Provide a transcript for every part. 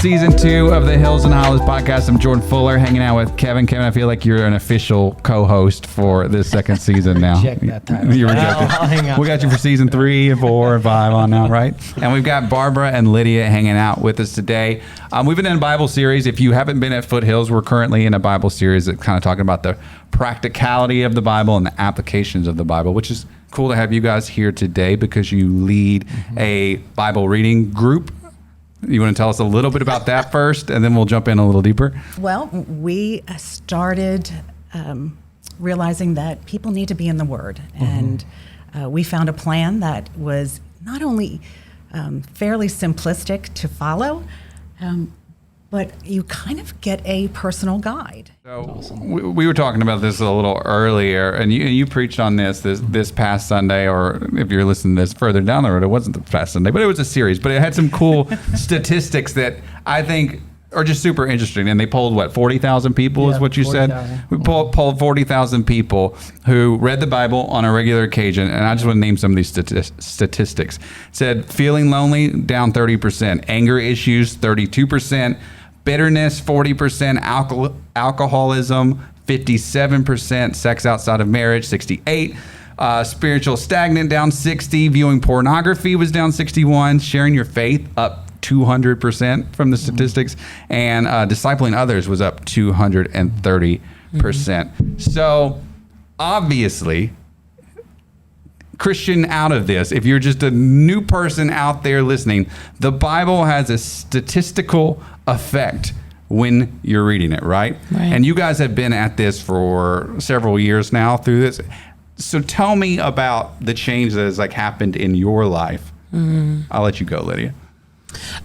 season 2 of the Hills and Hollows podcast. I'm Jordan Fuller, hanging out with Kevin. Kevin, I feel like you're an official co-host for this second season now. Check that title. You rejected. We got you for season 3 and 4 and 5 on now, right? And we've got Barbara and Lydia hanging out with us today. We've been in a Bible series. If you haven't been at Foothills, we're currently in a Bible series that's kind of talking about the practicality of the Bible and the applications of the Bible, which is cool to have you guys here today because you lead a Bible reading group. You want to tell us a little bit about that first, and then we'll jump in a little deeper? Well, we started realizing that people need to be in the Word. And we found a plan that was not only fairly simplistic to follow, but you kind of get a personal guide. So we were talking about this a little earlier, and you preached on this past Sunday, or if you're listening to this further down the road, it wasn't the past Sunday, but it was a series. But it had some cool statistics that I think are just super interesting. And they polled, 40,000 people is what you 40,000. said? We polled 40,000 people who read the Bible on a regular occasion, and I just want to name some of these statistics. It said feeling lonely, down 30%, anger issues, 32%, bitterness, 40%, alcoholism, 57%, sex outside of marriage, 68%, spiritual stagnant, down 60%, viewing pornography was down 61%, sharing your faith, up 200% from the statistics, and discipling others was up 230%. So obviously, Christian out of this, if you're just a new person out there listening, the Bible has a statistical effect when you're reading it, right? And you guys have been at this for several years now through this. So tell me about the change that has happened in your life. I'll let you go, Lydia.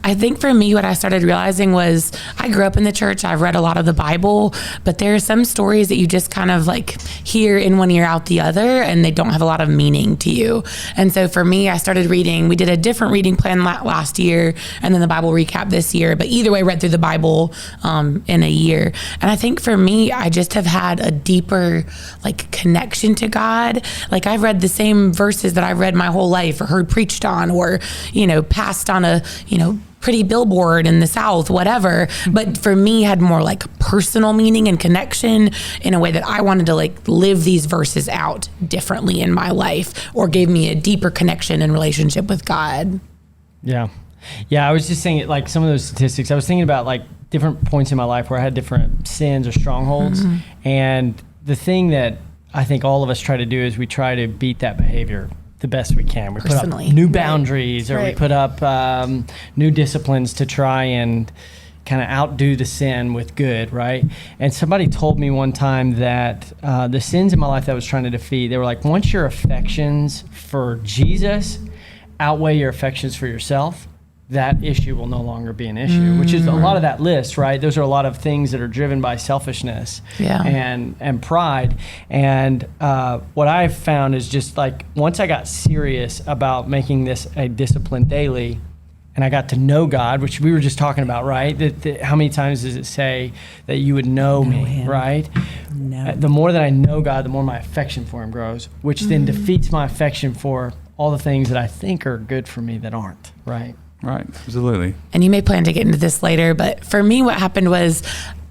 I think for me, what I started realizing was I grew up in the church. I've read a lot of the Bible, but there are some stories that you just kind of hear in one ear out the other, and they don't have a lot of meaning to you. And so for me, I started reading. We did a different reading plan last year, and then the Bible recap this year. But either way, read through the Bible in a year. And I think for me, I just have had a deeper connection to God. I've read the same verses that I've read my whole life, or heard preached on, or passed on a pretty billboard in the South, whatever. But for me, had more personal meaning and connection in a way that I wanted to live these verses out differently in my life, or gave me a deeper connection and relationship with God. Yeah. I was just saying some of those statistics. I was thinking about different points in my life where I had different sins or strongholds. And the thing that I think all of us try to do is we try to beat that behavior the best we can. We Personally. put up new boundaries, or we put up new disciplines to try and kind of outdo the sin with good, right? And somebody told me one time that the sins in my life that I was trying to defeat, they were once your affections for Jesus outweigh your affections for yourself, that issue will no longer be an issue, which is a lot of that list, right? Those are a lot of things that are driven by selfishness and pride. And what I've found is just once I got serious about making this a discipline daily, and I got to know God, which we were just talking about, right? That how many times does it say that you would know me, Him. Right? No. The more that I know God, the more my affection for Him grows, which then defeats my affection for all the things that I think are good for me that aren't, right? Right, absolutely. And you may plan to get into this later, but for me, what happened was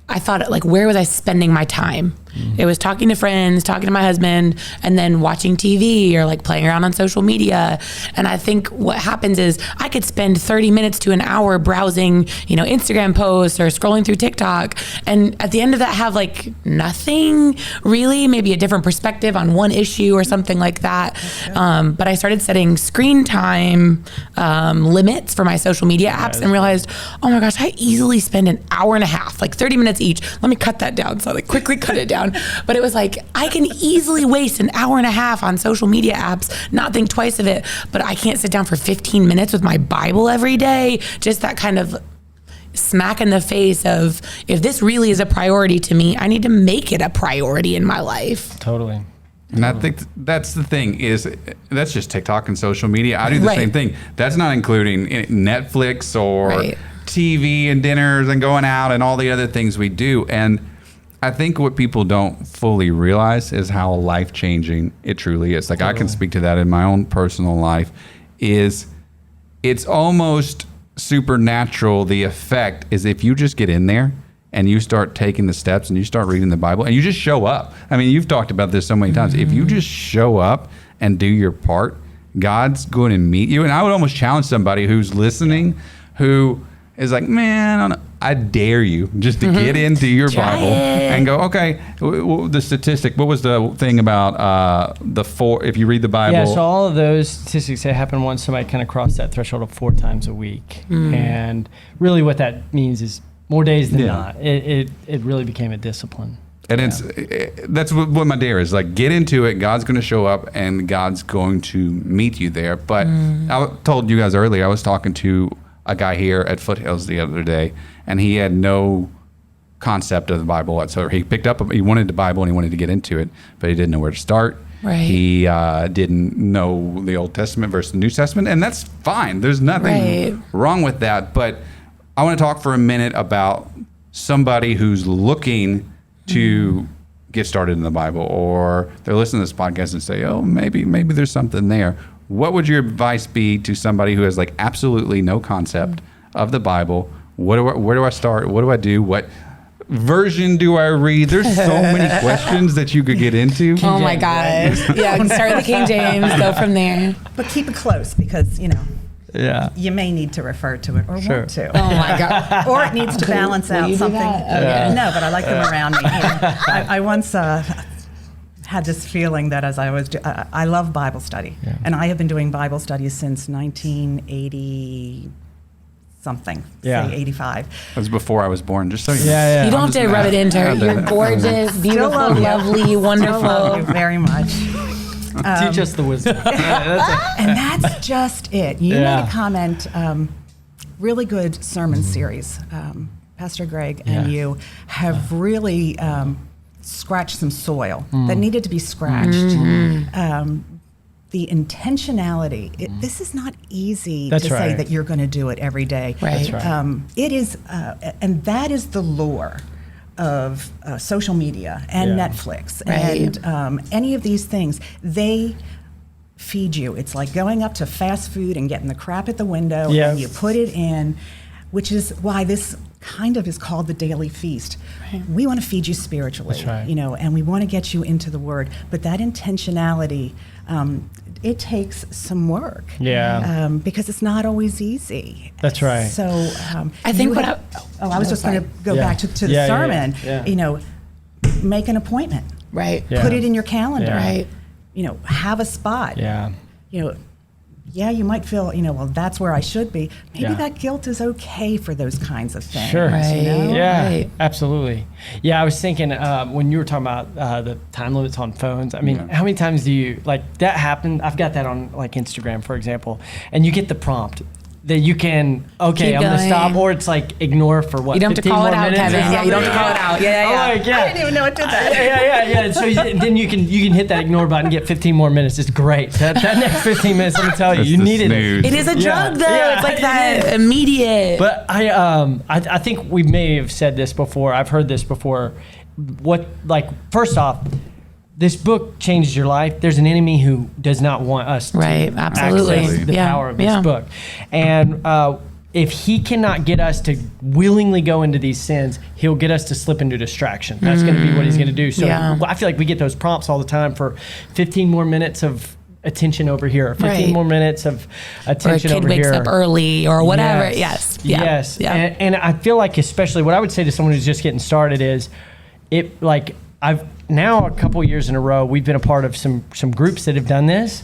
I thought, where was I spending my time? It was talking to friends, talking to my husband, and then watching TV or playing around on social media. And I think what happens is I could spend 30 minutes to an hour browsing, Instagram posts or scrolling through TikTok. And at the end of that have nothing really, maybe a different perspective on one issue or something like that. But I started setting screen time limits for my social media apps and realized, oh my gosh, I easily spend an hour and a half, 30 minutes each. Let me cut that down. So I quickly cut it down. But it was I can easily waste an hour and a half on social media apps, not think twice of it, but I can't sit down for 15 minutes with my Bible every day. Just that kind of smack in the face of, if this really is a priority to me, I need to make it a priority in my life. Totally. And I think that's the thing that's just TikTok and social media. I do the same thing. That's not including Netflix or TV and dinners and going out and all the other things we do. And I think what people don't fully realize is how life-changing it truly is. I can speak to that in my own personal life. It's almost supernatural. The effect is if you just get in there and you start taking the steps and you start reading the Bible and you just show up. I mean, you've talked about this so many times. If you just show up and do your part, God's going to meet you. And I would almost challenge somebody who's listening who is like, man, I dare you just to get into your Bible and go, okay, the statistic, what was the thing about if you read the Bible? Yeah, so all of those statistics, they happen once somebody kind of crossed that threshold of 4 times a week. And really what that means is more days than not. It really became a discipline. And that's what my dare is. Like, get into it. God's going to show up and God's going to meet you there. But I told you guys earlier, I was talking to a guy here at Foothills the other day, and he had no concept of the Bible whatsoever. He he wanted the Bible and he wanted to get into it, but he didn't know where to start. Right. He didn't know the Old Testament versus the New Testament, and that's fine. There's nothing wrong with that. But I want to talk for a minute about somebody who's looking to get started in the Bible, or they're listening to this podcast and say, oh, maybe there's something there. What would your advice be to somebody who has like absolutely no concept of the Bible? Where do I start? What do I do? What version do I read? There's so many questions that you could get into. Oh my gosh. Yeah, start with the King James, go from there. But keep it close because, you may need to refer to it or want to. Oh my God. Or it needs to balance Will out you do something. that? No, but I like them around me. I once had this feeling that as I was, I love Bible study. Yeah. And I have been doing Bible studies since 1980 something, say 85. That was before I was born, just so you know. Yeah. You don't have to rub it into her. You're gorgeous, beautiful, love you. lovely, wonderful. I love you very much. Teach us the wisdom. And that's just it. You made a comment, really good sermon series. Pastor Greg and you have really scratched some soil that needed to be scratched. The intentionality, this is not easy to say that you're going to do it every day. Right. That's right. It is, and that is the lure of social media and Netflix and any of these things. They feed you. It's like going up to fast food and getting the crap at the window and you put it in, which is why this kind of is called the daily feast. Right. We want to feed you spiritually, and we want to get you into the Word. But that intentionality, it takes some work. Yeah. Because it's not always easy. That's right. So I think I was just going to go back to the sermon. Make an appointment. Right. Yeah. Put it in your calendar. Right. Have a spot. Yeah. You might feel, well, that's where I should be. Maybe that guilt is okay for those kinds of things. Sure. Right. Yeah, absolutely. Yeah, I was thinking when you were talking about the time limits on phones, I mean, how many times do you, that happened? I've got that on, Instagram, for example, and you get the prompt that you can, I'm going to stop, or it's ignore for what, you don't have to call it out, Kevin. Yeah, you don't have to call it out. I didn't even know it did that. Yeah. So then you can hit that ignore button and get 15 more minutes. It's great. That next 15 minutes, let me tell you, you needed it. It is a drug, though. Yeah. It's like that immediate. But I think we may have said this before. I've heard this before. First off, this book changes your life. There's an enemy who does not want us to access the power of this book. And if he cannot get us to willingly go into these sins, he'll get us to slip into distraction. That's going to be what he's going to do. So I feel like we get those prompts all the time for 15 more minutes of attention over here, 15 more minutes of attention over here. Or a kid wakes up early or whatever. Yes. Yes. And I feel like, especially what I would say to someone who's just getting started is, I've now a couple years in a row, we've been a part of some groups that have done this.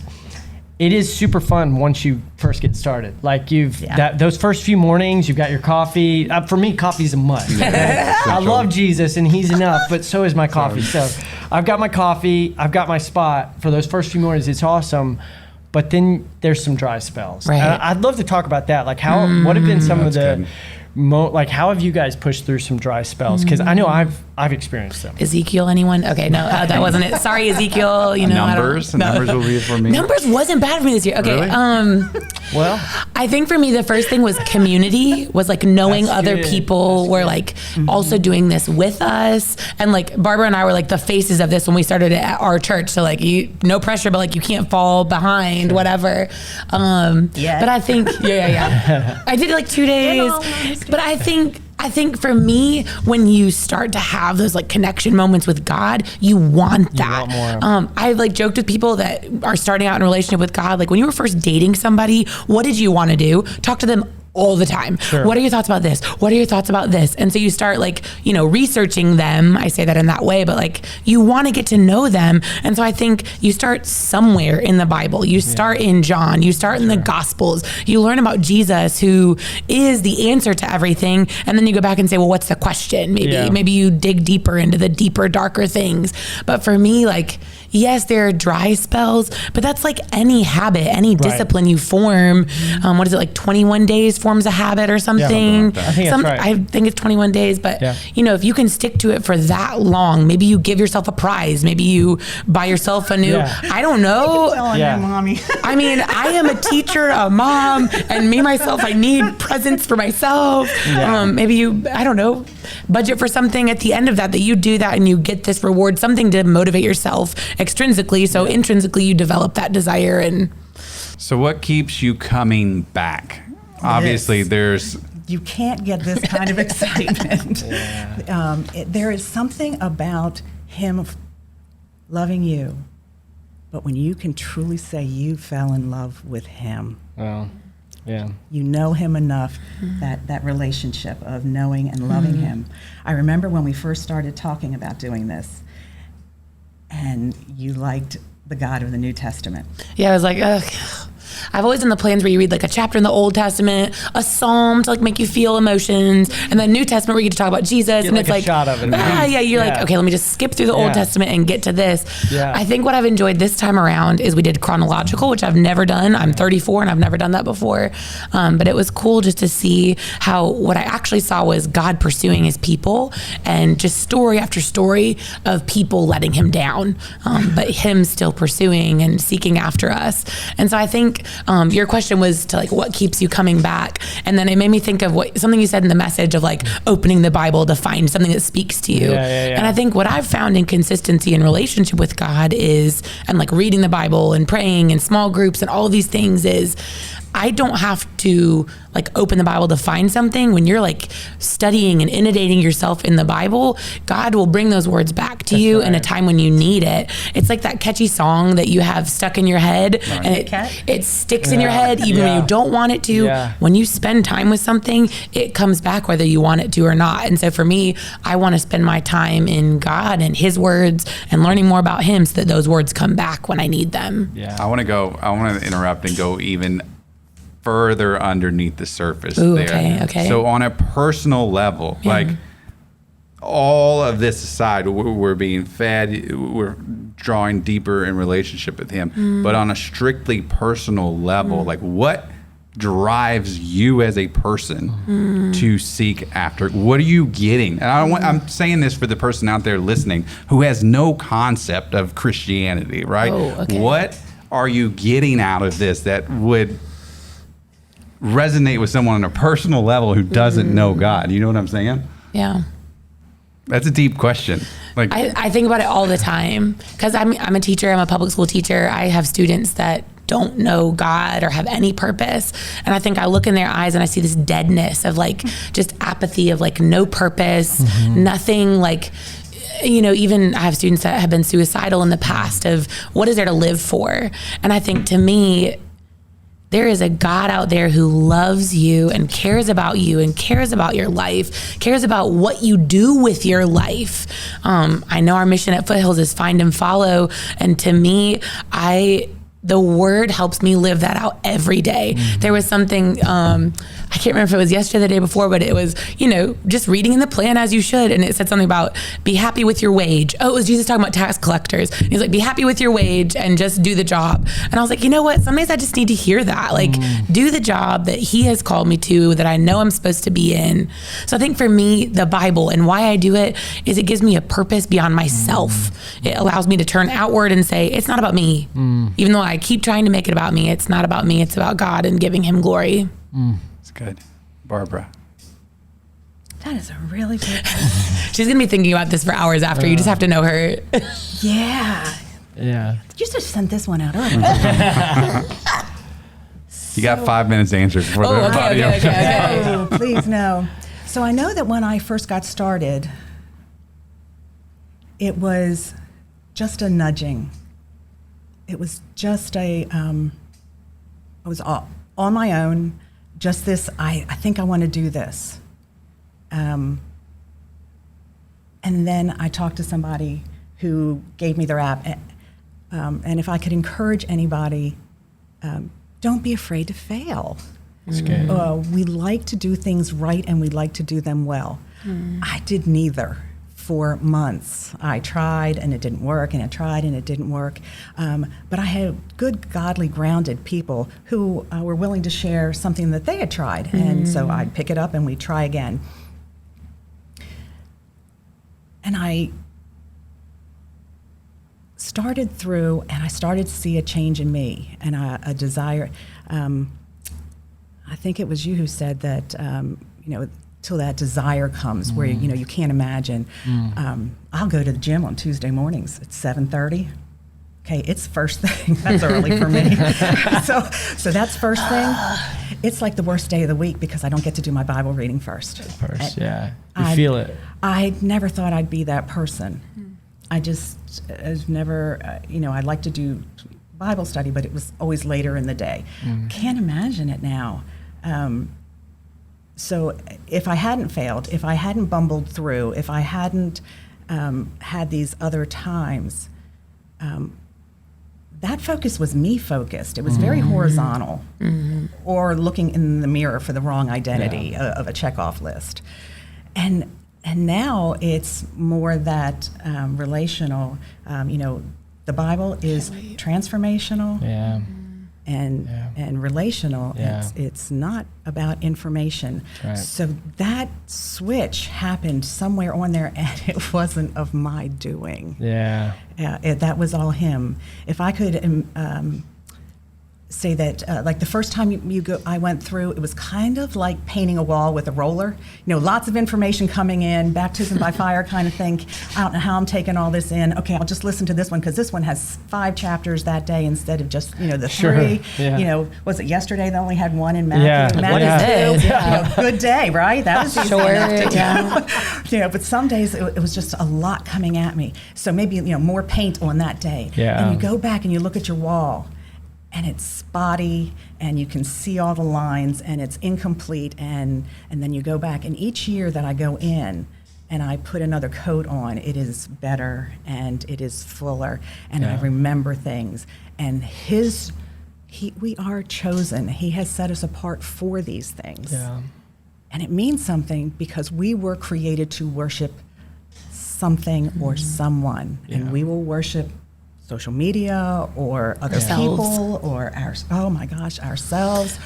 It is super fun once you first get started. Those first few mornings, you've got your coffee. For me, coffee's a must. I love Jesus and he's enough, but so is my coffee. So I've got my coffee, I've got my spot for those first few mornings. It's awesome. But then there's some dry spells. Right. I'd love to talk about that. What have been some of the, how have you guys pushed through some dry spells? Because I know I've I've experienced them. Ezekiel, anyone? Okay, no, that wasn't it. Sorry, Ezekiel. You know, Numbers will be it for me. Numbers wasn't bad for me this year. Okay, Really? Well, I think for me the first thing was community, was like knowing That's other good. people That's were good. like also doing this with us, and like Barbara and I were like the faces of this when we started it at our church. So like no pressure, but like you can't fall behind, whatever. Yeah. But I think yeah. I did like 2 days, but I think for me, when you start to have those like connection moments with God, you want that. want more. I've like joked with people that are starting out in a relationship with God. Like when you were first dating somebody, what did you want to do? Talk to them all the time. Sure. What are your thoughts about this? What are your thoughts about this? And so you start like, researching them. I say that in that way, but like you want to get to know them. And so I think you start somewhere in the Bible. You start in John, you start in the Gospels, you learn about Jesus, who is the answer to everything. And then you go back and say, well, what's the question? Maybe you dig deeper into the deeper, darker things. But for me, like, yes, there are dry spells, but that's like any habit, any discipline you form. What is it, like 21 days forms a habit or something? something like that. I think that's right. I think it's 21 days, but Yeah. if you can stick to it for that long, maybe you give yourself a prize. Maybe you buy yourself a new, Yeah. I don't know. Telling Yeah. you, mommy. I mean, I am a teacher, a mom, and me, myself, I need presents for myself. Yeah. Maybe you, I don't know, budget for something at the end of that you do that and you get this reward, something to motivate yourself extrinsically. So intrinsically, you develop that desire. And So what keeps you coming back? Obviously, there's You can't get this kind of excitement. There is something about him loving you, but when you can truly say you fell in love with him, Well, yeah. you know him enough, that relationship of knowing and loving him. I remember when we first started talking about doing this, and you liked the God of the New Testament. yeah, I was like, ugh. I've always done the plans where you read like a chapter in the Old Testament, a psalm to like make you feel emotions, and then New Testament where you get to talk about Jesus. Get and like it's a like, shot of it. you're like, Yeah. okay, let me just skip through the Old Yeah. Testament and get to this. Yeah. I think what I've enjoyed this time around is we did chronological, which I've never done. I'm 34 and I've never done that before. But it was cool just to see how what I actually saw was God pursuing his people and just story after story of people letting him down, but him still pursuing and seeking after us. And so I think your question was to like, what keeps you coming back? And then it made me think of something you said in the message of like opening the Bible to find something that speaks to you. Yeah. And I think what I've found in consistency and relationship with God is, and like reading the Bible and praying and small groups and all of these things is, I don't have to like open the Bible to find something. When you're like studying and inundating yourself in the Bible, God will bring those words back to you in a time when you need it. It's like that catchy song that you have stuck in your head and it sticks in your head even when you don't want it to. Yeah. When you spend time with something, it comes back whether you want it to or not. And so for me, I want to spend my time in God and his words and learning more about him so that those words come back when I need them. Yeah. I want to interrupt and go even further underneath the surface Ooh, there. okay. So on a personal level, like all of this aside, we're being fed, we're drawing deeper in relationship with him. But on a strictly personal level, like what drives you as a person to seek after? What are you getting? And I'm saying this for the person out there listening who has no concept of Christianity, right? Oh, okay. What are you getting out of this that would resonate with someone on a personal level who doesn't know God? You know what I'm saying? Yeah. That's a deep question. Like, I think about it all the time because I'm a teacher. I'm a public school teacher. I have students that don't know God or have any purpose. And I think I look in their eyes and I see this deadness of like just apathy of like no purpose, nothing like, even I have students that have been suicidal in the past of what is there to live for? And I think to me, there is a God out there who loves you and cares about you and cares about your life, cares about what you do with your life. I know our mission at Foothills is find and follow. And to me, the word helps me live that out every day. There was something, I can't remember if it was yesterday or the day before, but it was, just reading in the plan as you should. And it said something about be happy with your wage. Oh, it was Jesus talking about tax collectors. And he's like, be happy with your wage and just do the job. And I was like, you know what? Some days I just need to hear that. Like, do the job that he has called me to, that I know I'm supposed to be in. So I think for me, the Bible and why I do it is it gives me a purpose beyond myself. It allows me to turn outward and say, it's not about me. Even though I keep trying to make it about me, it's not about me. It's about God and giving him glory. That's good. Barbara. That is a really good question. She's going to be thinking about this for hours after. You just have to know her. Yeah. Yeah. You just sent this one out early. You got 5 minutes to answer before the Okay. Oh, please, no. So I know that when I first got started, it was just a nudging. It was just I was on my own, just this, I think I want to do this. And then I talked to somebody who gave me their app. And if I could encourage anybody, don't be afraid to fail. That's good. We like to do things right and we like to do them well. I did neither for months. I tried and it didn't work, and I tried and it didn't work. But I had good, godly, grounded people who were willing to share something that they had tried. And so I'd pick it up and we'd try again. And I started through, and I started to see a change in me and a desire. I think it was you who said that, till that desire comes where, you can't imagine. I'll go to the gym on Tuesday mornings at 7:30. Okay, it's first thing. That's early for me. So that's first thing. It's like the worst day of the week because I don't get to do my Bible reading first. Yeah. You feel it. I never thought I'd be that person. I've never, I'd like to do Bible study, but it was always later in the day. Can't imagine it now. So if I hadn't failed, if I hadn't bumbled through, if I hadn't had these other times, that focus was me focused. It was very horizontal, or looking in the mirror for the wrong identity of a checkoff list. And now it's more that relational. The Bible is transformational. Yeah. And relational. Yeah. It's not about information. Right. So that switch happened somewhere on there, and it wasn't of my doing. Yeah. That was all him. If I could say that, like the first time I went through, it was kind of like painting a wall with a roller. Lots of information coming in, baptism by fire kind of thing. I don't know how I'm taking all this in. Okay, I'll just listen to this one because this one has 5 chapters that day instead of just the 3. Yeah. Was it yesterday they only had 1 in Matthew? Yeah. Matthew, Yeah. Good day, right? That was easy Sure, enough to do. But some days it was just a lot coming at me. So maybe more paint on that day. Yeah. And you go back and you look at your wall, and it's spotty, and you can see all the lines, and it's incomplete, and then you go back, and each year that I go in and I put another coat on, it is better and it is fuller, and I remember things. And we are chosen. He has set us apart for these things. Yeah. And it means something because we were created to worship something or someone, and we will worship social media or other people or ourselves,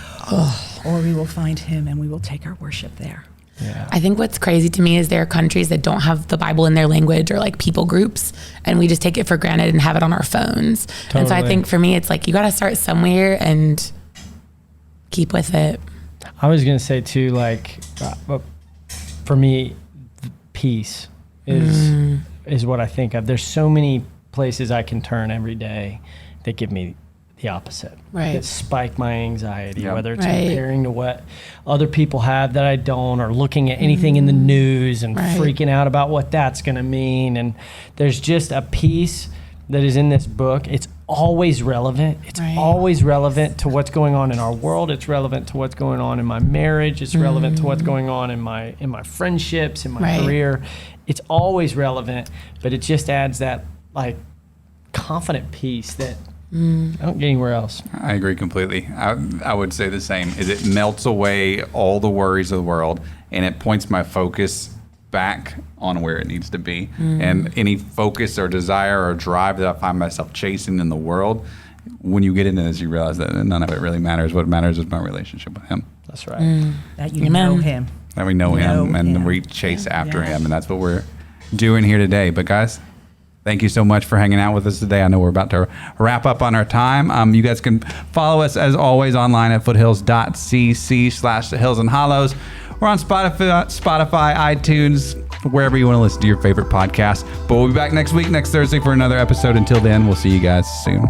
or we will find him and we will take our worship there. Yeah. I think what's crazy to me is there are countries that don't have the Bible in their language or like people groups, and we just take it for granted and have it on our phones. Totally. And so I think for me, it's like you got to start somewhere and keep with it. I was going to say too, like, for me, peace is what I think of. There's so many places I can turn every day that give me the opposite. Right. That spike my anxiety, Yep. whether it's Right. comparing to what other people have that I don't, or looking at anything in the news and Right. freaking out about what that's going to mean. And there's just a peace that is in this book. It's always relevant. It's Right. always relevant to what's going on in our world. It's relevant to what's going on in my marriage. It's relevant to what's going on in my friendships, in my Right. career. It's always relevant, but it just adds that like confident peace that I don't get anywhere else. I agree completely. I would say the same. Is it melts away all the worries of the world, and it points my focus back on where it needs to be. And any focus or desire or drive that I find myself chasing in the world, when you get into this, you realize that none of it really matters. What matters is my relationship with Him. That's right. That you Amen. know Him. That we know Him, and Him. we chase after Yeah. Him, and that's what we're doing here today. But guys, thank you so much for hanging out with us today. I know we're about to wrap up on our time. You guys can follow us as always online at foothills.cc/thehillsandhollows. We're on Spotify, iTunes, wherever you want to listen to your favorite podcast. But we'll be back next week, next Thursday for another episode. Until then, we'll see you guys soon.